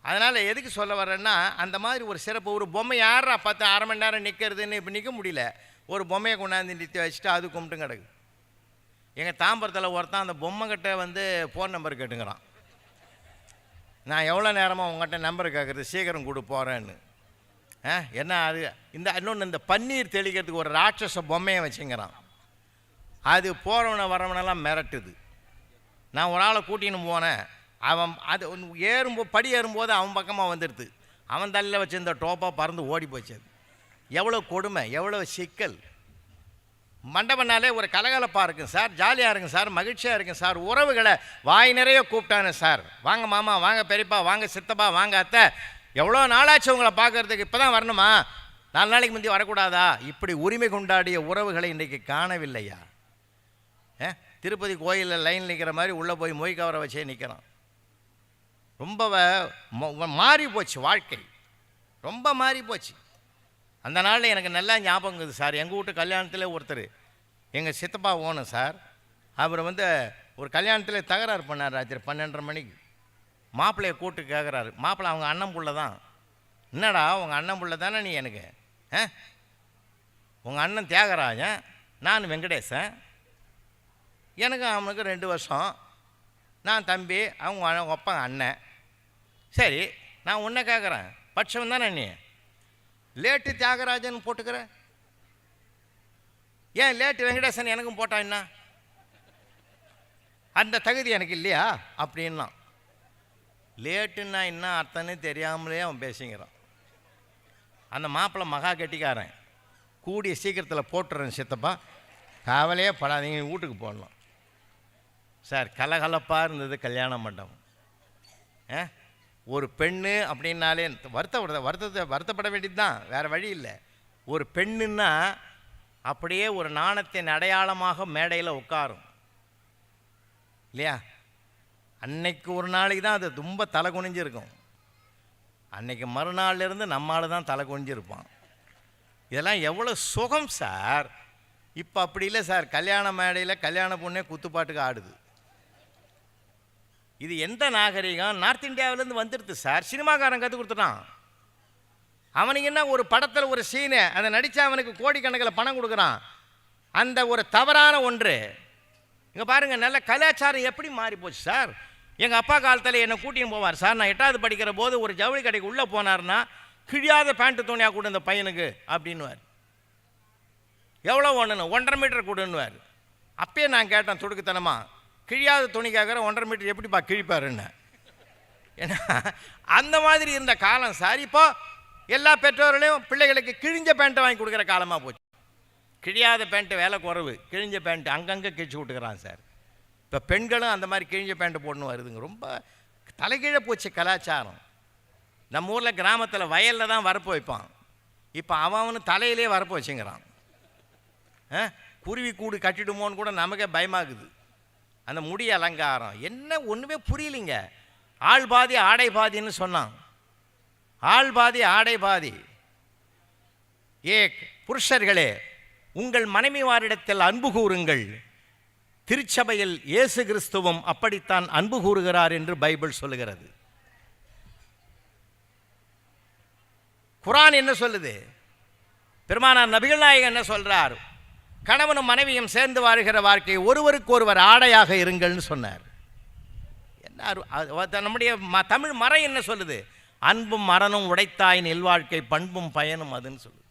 அதனால் எதுக்கு சொல்ல வர்றேன்னா, அந்த மாதிரி ஒரு சிறப்பு. ஒரு பொம்மை யாரா 10 அரை மணி நேரம் நிற்கிறதுன்னு இப்போ நிற்க முடியல. ஒரு பொம்மையை கொண்டாந்து நிறுத்தி வச்சுட்டு அது கும்பிட்டு கிடக்கு. எங்கள் தாம்பரத்தில் ஒருத்தன் அந்த பொம்மைக்கிட்ட வந்து ஃபோன் நம்பர் கேட்டுங்கிறான். நான் எவ்வளோ நேரமாக உங்கள்கிட்ட நம்பர் கேட்குறது, சீக்கிரம் கொடு போகிறேன்னு. என்ன அது இன்னொன்று இந்த பன்னீர் தெளிக்கிறதுக்கு ஒரு ராட்சச பொம்மையை வச்சுங்கிறான். அது போகிறவனை வரவனெல்லாம் மிரட்டுது. நான் ஒரு ஆளை கூட்டின்னு போனேன். அவன் அது படி ஏறும்போது அவன் பக்கமாக வந்துடுது. அவன் தலையில் வச்சு இந்த டோப்பாக பறந்து ஓடி போச்சு. அது எவ்வளோ கொடுமை, எவ்வளோ சிக்கல். மண்டபனாலே ஒரு கலகலப்பாக இருக்குங்க சார், ஜாலியாக இருக்குங்க சார், மகிழ்ச்சியாக இருக்குங்க சார். உறவுகளை வாய் நிறைய கூப்பிட்டானே சார். வாங்க மாமா, வாங்க பெரியப்பா, வாங்க சித்தப்பா, வாங்க அத்தை, எவ்வளோ நாளாச்சு உங்களை பார்க்குறதுக்கு, இப்போ தான் வரணுமா, 4 நாளைக்கு முந்தி வரக்கூடாதா? இப்படி உரிமை கொண்டாடிய உறவுகளை இன்றைக்கு காணவில்லையா? திருப்பதி கோயிலில் லைன் நிற்கிற மாதிரி உள்ளே போய் மொய் கவரை வச்சே நிற்கிறான். ரொம்ப மாறி போச்சு வாழ்க்கை, ரொம்ப மாறி போச்சு. அந்த நாளில் எனக்கு நல்லா ஞாபகம் இருக்குது சார். எங்கள் வீட்டு கல்யாணத்தில் ஒருத்தர் எங்கள் சித்தப்பா ஓணும் சார். அவர் வந்து ஒரு கல்யாணத்தில் தகராறு பண்ணார். ராத்திரி 12:30 மணிக்கு மாப்பிள்ளையை கூட்டு கேட்குறாரு. மாப்பிள்ளை அவங்க அண்ணன் புள்ள தான். என்னடா உங்கள் அண்ணன் புள்ள தானே நீ எனக்கு? உங்கள் அண்ணன் தியாகராஜன், நான் வெங்கடேசன், எனக்கு அவனுக்கு 2 வருஷம், நான் தம்பி, அவங்க ஒப்பங்க அண்ணன். சரி, நான் உன்னை கேட்குறேன், பட்சம் தானே நீ? லேட்டு தியாகராஜன் போட்டுக்கிற, ஏன் லேட்டு வெங்கடேசன் எனக்கும் போட்டா என்ன? அந்த தகுதி எனக்கு இல்லையா அப்படின்னா? லேட்டுன்னா என்ன அர்த்தம்னு தெரியாமலே அவன் பேசிக்கிறான். அந்த மாப்பிள்ளை மகா கெட்டிக்காரன், கூடிய சீக்கிரத்தில் போட்டுறேன் சித்தப்பா, கவலையே படாதீங்க, வீட்டுக்கு போடலாம் சார். கலகலப்பாக இருந்தது கல்யாண மண்டபம். ஒரு பெண்ணு அப்படின்னாலே வருத்தப்பட வேண்டியது தான், வேறு வழி இல்லை. ஒரு பெண்ணுன்னா அப்படியே ஒரு நாணத்தின் அடையாளமாக மேடையில் உட்காரும் இல்லையா? அன்னைக்கு ஒரு நாளைக்கு தான் அது ரொம்ப தலை குனிஞ்சிருக்கும். அன்னைக்கு மறுநாள்லேருந்து நம்மால் தான் தலை குனிஞ்சிருப்பான். இதெல்லாம் எவ்வளோ சுகம் சார். இப்போ அப்படி இல்லை சார். கல்யாண மேடையில் கல்யாண பொண்ணே குத்துப்பாட்டுக்கு ஆடுது. இது எந்த நாகரிகம்? நார்த் இந்தியாவிலேருந்து வந்துடுது சார். சினிமாக்காரன் கற்றுக் கொடுத்துட்டான். அவனுக்கு என்ன, ஒரு படத்தில் ஒரு சீனு அதை நடித்தா அவனுக்கு கோடிக்கணக்கில் பணம் கொடுக்குறான். அந்த ஒரு தவறான ஒன்று. இங்கே பாருங்கள், நல்ல கலாச்சாரம் எப்படி மாறி போச்சு சார். எங்கள் அப்பா காலத்தில் என்னை கூட்டின்னு போவார் சார். நான் 8வது படிக்கிற போது ஒரு ஜவுளி கடைக்கு உள்ளே போனார்னா, கிழியாத பேண்ட்டு துணியாக கூட இந்த பையனுக்கு அப்படின்னுவார். எவ்வளோ ஒன்றுன்னு? 1.5 மீட்டர் கொடுன்னுவார். அப்பயே நான் கேட்டேன் துடுக்குத்தனமா, கிழியாத துணி கேட்குற 1.5 மீட்டர் எப்படிப்பா கிழிப்பாருன்னு? ஏன்னா அந்த மாதிரி இருந்த காலம் சார். இப்போ எல்லா பெற்றோர்களையும் பிள்ளைகளுக்கு கிழிஞ்ச பேண்ட்டை வாங்கி கொடுக்குற காலமாக போச்சு. கிழியாத பேண்ட்டு வேலை குறைவு, கிழிஞ்ச பேண்ட்டு அங்கங்கே கிழிச்சு விட்டுக்கிறான் சார். இப்போ பெண்களும் அந்த மாதிரி கிழிஞ்ச பேண்ட்டு போடணும் வருதுங்க. ரொம்ப தலைகீழே போச்சு கலாச்சாரம். நம்ம ஊரில் கிராமத்தில் வயலில் தான் வரப்பு வைப்பான். இப்போ அவனு தலையிலே வரப்பு வச்சுங்கிறான். குருவி கூடு கட்டிடுமோன்னு கூட நமக்கே பயமாகுது. அந்த முடி அலங்காரம் என்ன ஒன்றுமே புரியலிங்க. ஆள் பாதி ஆடை பாதின்னு சொன்னான். ஆள் பாதி ஆடை பாதி. புருஷர்களே, உங்கள் மனைவிமாரிடத்தில் அன்பு கூறுங்கள், திருச்சபையில் இயேசு கிறிஸ்துவும் அப்படித்தான் அன்பு கூறுகிறார் என்று பைபிள் சொல்லுகிறது. குர்ஆன் என்ன சொல்லுது? பெருமானார் நபிகள் நாயகம் என்ன சொல்றார்? கணவனும் மனைவியும் சேர்ந்து வாழ்கிற வாழ்க்கை ஒருவருக்கு ஒருவர் ஆடையாக இருங்கள்னு சொன்னார். என்ன நம்முடைய தமிழ் மறை என்ன சொல்லுது? அன்பும் மரணும் உடைத்தாயின் இல்வாழ்க்கை பண்பும் பயனும் அதுன்னு சொல்லுது.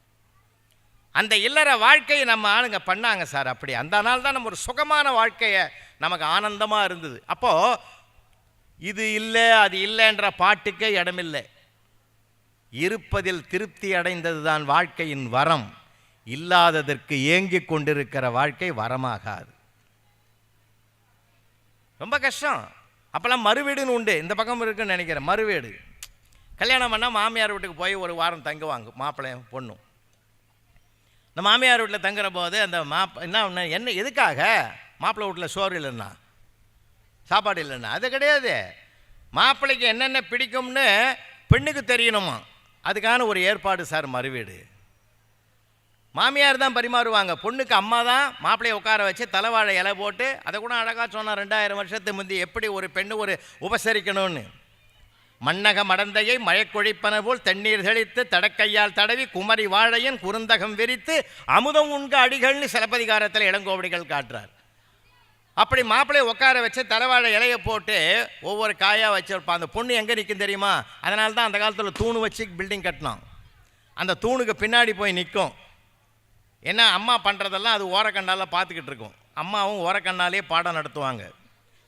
அந்த இல்லற வாழ்க்கையை நம்ம ஆளுங்க பண்ணாங்க சார். அப்படி அந்த நாள் தான் நம்ம ஒரு சுகமான வாழ்க்கையை நமக்கு ஆனந்தமாக இருந்தது. அப்போது இது இல்லை அது இல்லைன்ற பாட்டுக்கே இடமில்லை. இருப்பதில் திருப்தி அடைந்தது தான் வாழ்க்கையின் வரம். இல்லாததற்கு ஏங்கிக் கொண்டிருக்கிற வாழ்க்கை வரமாகாது. ரொம்ப கஷ்டம். அப்போல்லாம் மறுவீடுன்னு உண்டு, இந்த பக்கம் இருக்குன்னு நினைக்கிறேன். மறுவீடு கல்யாணம் பண்ணால் மாமியார் வீட்டுக்கு போய் ஒரு வாரம் தங்குவாங்க மாப்பிள்ளையும் பொண்ணும். இந்த மாமியார் வீட்டில் தங்குற போது அந்த என்ன எதுக்காக? மாப்பிள்ளை வீட்டில் சோறு இல்லைன்னா, சாப்பாடு இல்லைன்னா அது கிடையாது. மாப்பிள்ளைக்கு என்னென்ன பிடிக்கும்னு பெண்ணுக்கு தெரியணுமா, அதுக்கான ஒரு ஏற்பாடு சார் மறுவீடு. மாமியார் தான் பரிமாறுவாங்க, பொண்ணுக்கு அம்மா தான் மாப்பிள்ளையை உட்கார வச்சு தலைவாழை இலை போட்டு, அதை கூட அழகாக சொன்னால் 2000 வருஷத்துக்கு முந்தி எப்படி ஒரு பெண்ணு ஒரு உபசரிக்கணும்னு. மண்ணக மடந்தையை மழைக்கொழிப்பன போல் தண்ணீர் தெளித்து தடக்கையால் தடவி குமரி வாழையன் குறுந்தகம் விரித்து அமுதம் உண்க அடிகள்னு சிலப்பதிகாரத்தில் இளங்கோவடிகள் காட்டுறார். அப்படி மாப்பிள்ளையை உட்கார வச்சு தலைவாழை இலையை போட்டு ஒவ்வொரு காயாக வச்சுருப்பான். அந்த பொண்ணு எங்கே நிற்கும் தெரியுமா? அதனால தான் அந்த காலத்தில் தூணு வச்சு பில்டிங் கட்டினோம். அந்த தூணுக்கு பின்னாடி போய் நிற்கும். ஏன்னா அம்மா பண்ணுறதெல்லாம் அது ஓரக்கண்ணால் பார்த்துக்கிட்டு இருக்கும். அம்மாவும் ஓரக்கண்ணாலே பாடம் நடத்துவாங்க.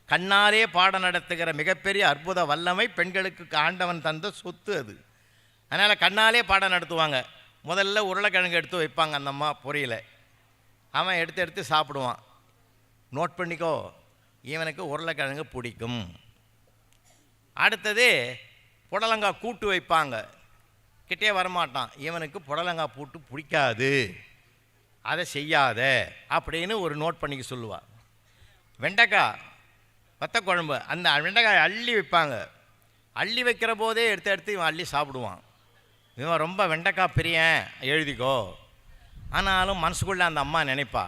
கண்ணாலே பாடம் நடத்துகிற மிகப்பெரிய அற்புத வல்லமை பெண்களுக்கு ஆண்டவன் தந்த சொத்து அது. அதனால் கண்ணாலே பாடம் நடத்துவாங்க. முதல்ல உருளைக்கிழங்கு எடுத்து வைப்பாங்க அந்த அம்மா பொரியல. அவன் எடுத்து எடுத்து சாப்பிடுவான். நோட் பண்ணிக்கோ, இவனுக்கு உருளைக்கிழங்கு பிடிக்கும். அடுத்தது புடலங்காய் கூட்டு வைப்பாங்க. கிட்டே வரமாட்டான், இவனுக்கு புடலங்காய் கூட்டு பிடிக்காது, அதை செய்யாத அப்படின்னு ஒரு நோட் பண்ணிக்க சொல்லுவாள். வெண்டைக்காய் வத்த குழம்பு, அந்த வெண்டைக்காய் அள்ளி வைப்பாங்க. அள்ளி வைக்கிற போதே எடுத்து எடுத்து இவன் அள்ளி சாப்பிடுவான். இவன் ரொம்ப வெண்டைக்காய் பிரியன் எழுதிக்கோ. ஆனாலும் மனசுக்குள்ளே அந்த அம்மா நினைப்பா,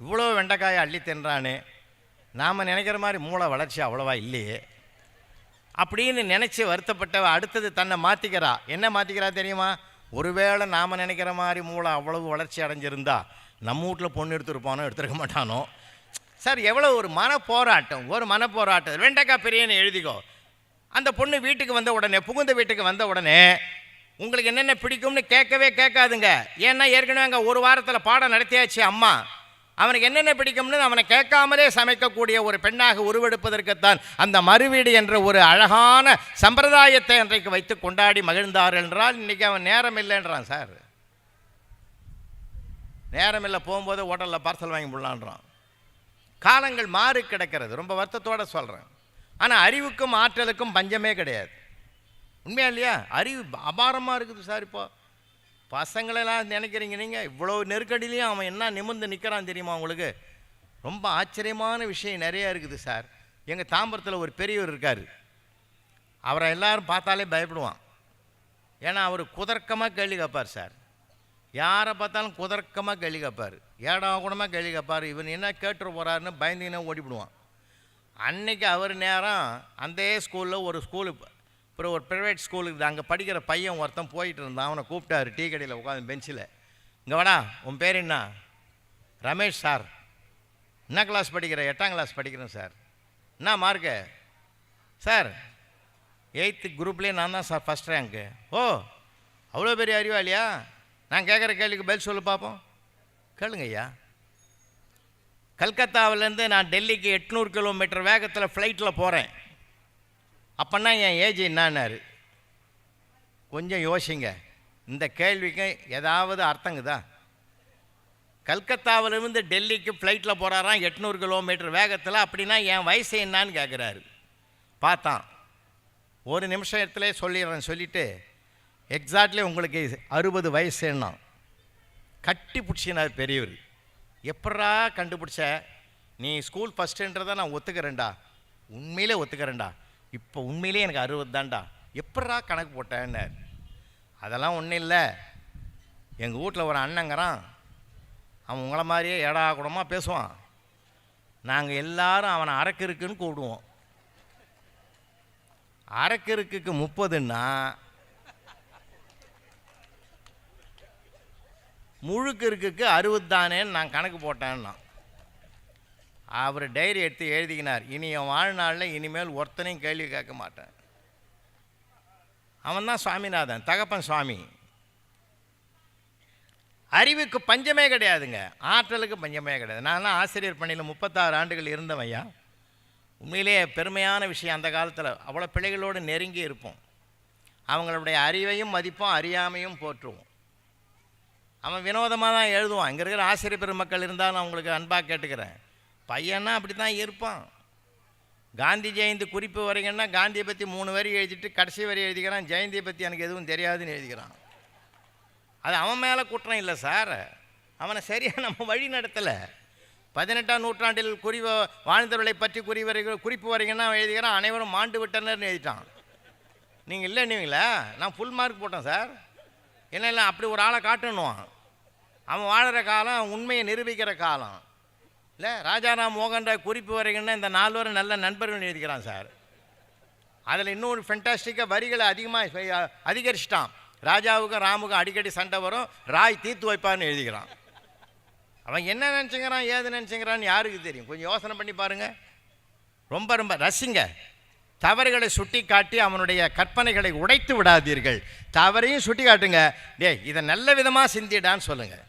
இவ்வளோ வெண்டைக்காயை அள்ளி தின்றானே, நாம் நினைக்கிற மாதிரி மூளை வளர்ச்சி அவ்வளோவா இல்லையே அப்படின்னு நினச்சி வருத்தப்பட்டவ அடுத்தது தன்னை மாற்றிக்கிறா. என்ன மாற்றிக்கிறா தெரியுமா? ஒருவேளை நாம் நினைக்கிற மாதிரி மூளை அவ்வளவு வளர்ச்சி அடைஞ்சிருந்தா நம்ம வீட்டில் பொண்ணு எடுத்துருப்பானோ எடுத்துருக்க மாட்டானோ. சார், எவ்வளோ ஒரு மனப்போராட்டம், ஒரு மனப்போராட்டம். வெண்டைக்காய் பிரியன்னு எழுதிக்கோ. அந்த பொண்ணு வீட்டுக்கு வந்த உடனே, புகுந்த வீட்டுக்கு வந்த உடனே உங்களுக்கு என்னென்ன பிடிக்கும்னு கேட்கவே கேட்காதுங்க. ஏன்னா ஏற்கனவே அங்கே ஒரு வாரத்தில் பாடம் நடத்தியாச்சு அம்மா. அவனுக்கு என்னென்ன பிடிக்கும்னு அவனை கேட்காமலே சமைக்கக்கூடிய ஒரு பெண்ணாக உருவெடுப்பதற்குத்தான் அந்த மறுவீடு என்ற ஒரு அழகான சம்பிரதாயத்தை அன்றைக்கு வைத்து கொண்டாடி மகிழ்ந்தார்கள் என்றால், இன்றைக்கி அவன் நேரம் இல்லைன்றான். சார், நேரம் இல்லை, போகும்போது ஹோட்டலில் பார்சல் வாங்கி போடலான்றான். காலங்கள் மாறி கிடக்கிறது, ரொம்ப வருத்தத்தோடு சொல்கிறேன். ஆனால் அறிவுக்கும் ஆற்றலுக்கும் பஞ்சமே கிடையாது. உண்மையா இல்லையா? அறிவு அபாரமாக இருக்குது சார். இப்போ பசங்களெல்லாம் நினைக்கிறீங்க நீங்கள், இவ்வளோ நெருக்கடிலையும் அவன் என்ன நிமிர்ந்து நிற்கிறான் தெரியுமா உங்களுக்கு? ரொம்ப ஆச்சரியமான விஷயம் நிறையா இருக்குது சார். எங்கள் தாம்பரத்தில் ஒரு பெரியவர் இருக்கார். அவரை எல்லாரும் பார்த்தாலே பயப்படுவான். ஏன்னா அவர் குதர்க்கமாக கேள்வி கேட்பார் சார். யாரை பார்த்தாலும் குதர்க்கமாக கேள்வி கேட்பார், ஏடா கூடமாக கேள்வி கேட்பார். இவன் என்ன கேட்டுற போகிறாருன்னு பயந்துக்கினே ஓடிவிடுவான். அன்னைக்கு அவர் நேரம் அந்த ஸ்கூலில் ஒரு ஸ்கூலுக்கு, அப்புறம் ஒரு ப்ரைவேட் ஸ்கூலுக்கு அங்கே படிக்கிற பையன் ஒருத்தன் போயிட்டு இருந்தான். அவனை கூப்பிட்டாரு டீ கடையில் உட்காந்து பெஞ்சில். இங்கே வாடா, உன் பேர் என்ன? ரமேஷ் சார். என்ன கிளாஸ் படிக்கிற? 8ஆம் கிளாஸ் படிக்கிறேன் சார். என்ன மார்க்கு? சார் 8th குரூப்லேயே நான் தான் சார் ஃபஸ்ட் ரேங்க்கு. ஓ, அவ்வளோ பெரிய அறிவாளியா? நான் கேட்குற கேள்விக்கு பதில் சொல்லு பார்ப்போம். கேளுங்க ஐயா. கல்கத்தாவிலேருந்து நான் டெல்லிக்கு 800 கிலோமீட்டர் வேகத்தில் ஃப்ளைட்டில் போகிறேன். அப்போன்னா என் ஏஜ் என்னான்னாரு. கொஞ்சம் யோசிங்க, இந்த கேள்விக்கு ஏதாவது அர்த்தங்குதா? கல்கத்தாவிலிருந்து டெல்லிக்கு ஃப்ளைட்டில் போகிறாராம் 800 கிலோமீட்டர் வேகத்தில். அப்படின்னா என் வயசு என்னான்னு கேட்குறாரு. பார்த்தான், ஒரு நிமிஷத்துலேயே சொல்லிடுறேன். சொல்லிவிட்டு எக்ஸாக்ட்லி உங்களுக்கு 60 வயசு என்ன கட்டி பிடிச்சினார் பெரியவர். எப்படா கண்டுபிடிச்ச? நீ ஸ்கூல் ஃபஸ்ட்டுன்றதை நான் ஒத்துக்கிறேன்டா, உண்மையிலே ஒத்துக்கிறேன்டா. இப்போ உண்மையிலே எனக்கு 60 தான்டா. எப்படா கணக்கு போட்டேன்னார். அதெல்லாம் ஒன்றும் இல்லை, எங்கள் வீட்டில் ஒரு அண்ணங்கிறான், அவன் உங்களை மாதிரியே ஏடா கூடமாக பேசுவான். நாங்கள் எல்லாரும் அவனை அரக்கிருக்குன்னு கூப்பிடுவோம். அரக்கிருக்குக்கு 30ன்னா முழுக்கிருக்குக்கு 60 தானேன்னு நான் கணக்கு போட்டேன்னா. அவர் டைரி எடுத்து எழுதிக்கினார், இனி என் வாழ்நாளில் இனிமேல் ஒருத்தனையும் கேள்வி கேட்க மாட்டேன். அவன் தான் சுவாமிநாதன், தகப்பன் சுவாமி. அறிவுக்கு பஞ்சமே கிடையாதுங்க, ஆற்றலுக்கு பஞ்சமே கிடையாது. நான்லாம் ஆசிரியர் பணியில் 36 ஆண்டுகள் இருந்தவையா. உண்மையிலே பெருமையான விஷயம். அந்த காலத்தில் அவ்வளோ பிள்ளைகளோடு நெருங்கி இருப்போம். அவங்களுடைய அறிவையும் மதிப்போம், அறியாமையும் போற்றுவோம். அவன் வினோதமாக தான் எழுதுவான். இங்கே இருக்கிற ஆசிரியர் பெருமக்கள் இருந்தாலும் அவங்களுக்கு அன்பாக கேட்டுக்கிறேன், பையன்னா அப்படி தான் இருப்பான். காந்தி ஜெயந்தி குறிப்பு வரைங்கன்னா காந்தியை பற்றி 3 வரி எழுதிட்டு கடைசி வரி எழுதிக்கிறான், ஜெயந்தியை பற்றி எனக்கு எதுவும் தெரியாதுன்னு எழுதிக்கிறான். அது அவன் மேலே குற்றம் இல்லை சார், அவனை சரியாக நம்ம வழி நடத்தலை. 18ஆம் நூற்றாண்டில் வாழ்ந்தவர்களை பற்றி குறிப்பு வரைங்கன்னா அவன் எழுதிக்கிறான், அனைவரும் மாண்டு விட்டனர்னு எழுதிட்டான். நீங்கள் இல்லைன்னுவீங்களா? நான் ஃபுல் மார்க் போட்டேன் சார். என்ன இல்லை, அப்படி ஒரு ஆளை காட்டணும். அவன் வாழ்கிற காலம் உண்மையை நிரூபிக்கிற காலம் இல்லை. ராஜாராம் மோகன் ராய் குறிப்பு வரைங்கன்னா இந்த 4 பேரும் நல்ல நண்பர்கள் எழுதிக்கிறான் சார். அதில் இன்னொரு ஃபென்டாஸ்டிக்காக வரிகளை அதிகரிச்சிட்டான். ராஜாவுக்கும் ராமுக்கும் அடிக்கடி சண்டை வரும், ராய் தீர்த்து வைப்பான்னு எழுதிக்கிறான். அவன் என்ன நினச்சிங்கிறான், ஏது நினச்சிங்கிறான்னு யாருக்கு தெரியும்? கொஞ்சம் யோசனை பண்ணி பாருங்கள். ரொம்ப ரொம்ப ரசிங்க. தவறுகளை சுட்டி காட்டி அவனுடைய கற்பனைகளை உடைத்து விடாதீர்கள். தவறையும் சுட்டி காட்டுங்க. இதை நல்ல விதமாக சிந்திடான்னு சொல்லுங்கள்,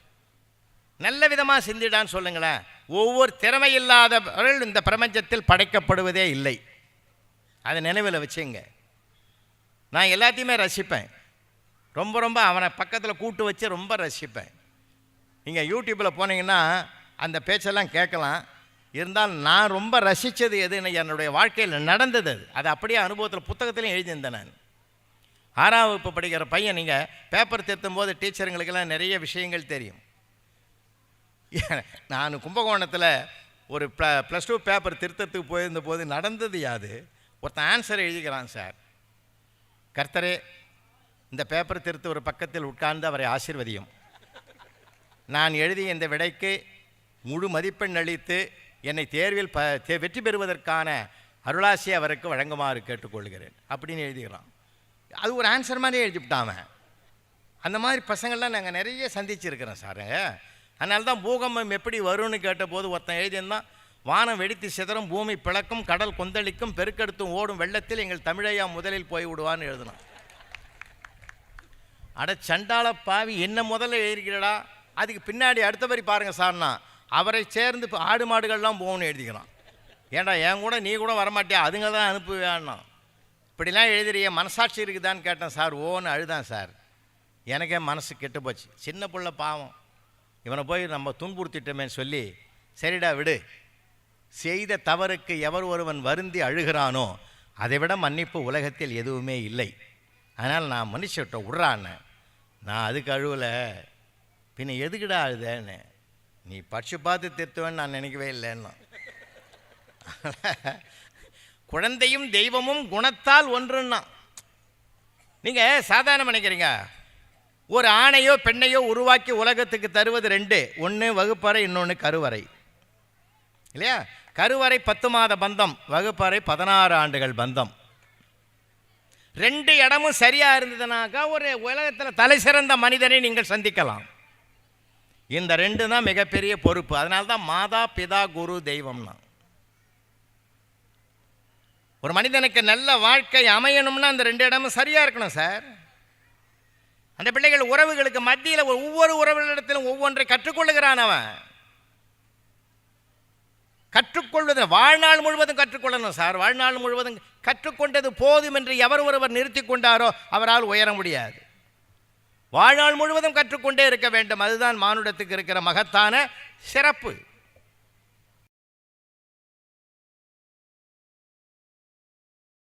நல்ல விதமாக சிந்திடான்னு சொல்லுங்களேன். ஒவ்வொரு திறமையில்லாதவர்கள் இந்த பிரபஞ்சத்தில் படைக்கப்படுவதே இல்லை. அதை நினைவில் வச்சுங்க. நான் எல்லாத்தையுமே ரசிப்பேன், ரொம்ப ரொம்ப அவனை பக்கத்தில் கூட்டு வச்சு ரொம்ப ரசிப்பேன். நீங்கள் யூடியூப்பில் போனீங்கன்னா அந்த பேச்செல்லாம் கேட்கலாம். இருந்தால் நான் ரொம்ப ரசித்தது எதுன்னு என்னுடைய வாழ்க்கையில் நடந்தது அது அப்படியே அனுபவத்தில் புத்தகத்திலையும் எழுதியிருந்தேன். நான் 6ஆம் வகுப்பு படிக்கிற பையன். நீங்கள் பேப்பர் திருத்தும் போது டீச்சருங்களுக்கெல்லாம் நிறைய விஷயங்கள் தெரியும். நான் கும்பகோணத்தில் ஒரு +2 பேப்பர் திருத்தத்துக்கு போயிருந்த போது நடந்தது யாது, ஒருத்தன் ஆன்சர் எழுதிக்கிறான் சார். கர்த்தரே, இந்த பேப்பர் திருத்த ஒரு பக்கத்தில் உட்கார்ந்து அவரை ஆசீர்வதியும். நான் எழுதிய இந்த விடைக்கு முழு மதிப்பெண் அளித்து என்னை தேர்வில் வெற்றி பெறுவதற்கான அருளாசி அவருக்கு வழங்குமாறு கேட்டுக்கொள்கிறேன் அப்படின்னு எழுதிக்கிறான். அது ஒரு ஆன்சர் மாதிரி எழுதிவிட்டான். அந்த மாதிரி பசங்கள்லாம் நாங்கள் நிறைய சந்திச்சிருக்கிறோம் சார். அதனால தான் பூகம்பம் எப்படி வரும்னு கேட்டபோது ஒருத்தன் எழுதியிருந்தான், வானம் வெடித்து சிதறும், பூமி பிளக்கும், கடல் கொந்தளிக்கும், பெருக்கெடுத்தும் ஓடும் வெள்ளத்தில் எங்கள் தமிழையா முதலில் போய் விடுவான்னு எழுதினான். அட சண்டாள பாவி, என்ன முதல்ல எழுதிக்கிறடா, அதுக்கு பின்னாடி அடுத்த வரி பாருங்கள் சார்னா, அவரை சேர்ந்து இப்போ ஆடு மாடுகள்லாம் போகணும்னு எழுதிக்கிறான். ஏன்டா என் கூட நீ கூட வரமாட்டியா, அதுங்க தான் அனுப்புவேன்னா. இப்படிலாம் எழுதுறிய மனசாட்சி இருக்குதான்னு கேட்டேன் சார். ஓன்னு அழுதான் சார். எனக்கே மனசு கெட்டு போச்சு. சின்ன பிள்ளை பாவம், இவனை போய் நம்ம துன்புறுத்திட்டோமேன்னு சொல்லி, சரிடா விடு, செய்த தவறுக்கு எவர் ஒருவன் வருந்தி அழுகிறானோ அதை விட மன்னிப்பு உலகத்தில் எதுவுமே இல்லை, அதனால் நான் மன்னிச்சுட்ட விட்றான்னு. நான் அதுக்கு அழுவலை, பின்ன எதுக்குடா அழுதேன்னு, நீ படிச்சு பார்த்து திருத்துவேன்னு நான் நினைக்கவே இல்லைன்னா. குழந்தையும் தெய்வமும் குணத்தால் ஒன்றுன்னா. நீங்கள் சாதாரண நினைக்கிறீங்க, ஒரு ஆணையோ பெண்ணையோ உருவாக்கி உலகத்துக்கு தருவது ரெண்டு, ஒன்று வகுப்பறை, இன்னொன்று கருவறை இல்லையா? கருவறை 10 மாத பந்தம், வகுப்பறை 16 ஆண்டுகள் பந்தம். ரெண்டு இடமும் சரியாக இருந்ததுனாக்கா ஒரு உலகத்தில் தலை சிறந்த மனிதனை நீங்கள் சந்திக்கலாம். இந்த ரெண்டு தான் மிகப்பெரிய பொறுப்பு. அதனால தான் மாதா பிதா குரு தெய்வம்னா. ஒரு மனிதனுக்கு நல்ல வாழ்க்கை அமையணும்னா அந்த ரெண்டு இடமும் சரியாக இருக்கணும் சார். அந்த பிள்ளைகள் உறவுகளுக்கு மத்தியில் ஒவ்வொரு உறவுகளிடத்திலும் ஒவ்வொன்றை கற்றுக்கொள்ளுகிறான். அவன் கற்றுக்கொள்வது வாழ்நாள் முழுவதும் கற்றுக்கொள்ளணும் சார். வாழ்நாள் முழுவதும் கற்றுக்கொண்டது போதும் என்று எவர் ஒருவர் நிறுத்தி கொண்டாரோ அவரால் உயர முடியாது. வாழ்நாள் முழுவதும் கற்றுக்கொண்டே இருக்க வேண்டும். அதுதான் மானுடத்துக்கு இருக்கிற மகத்தான சிறப்பு.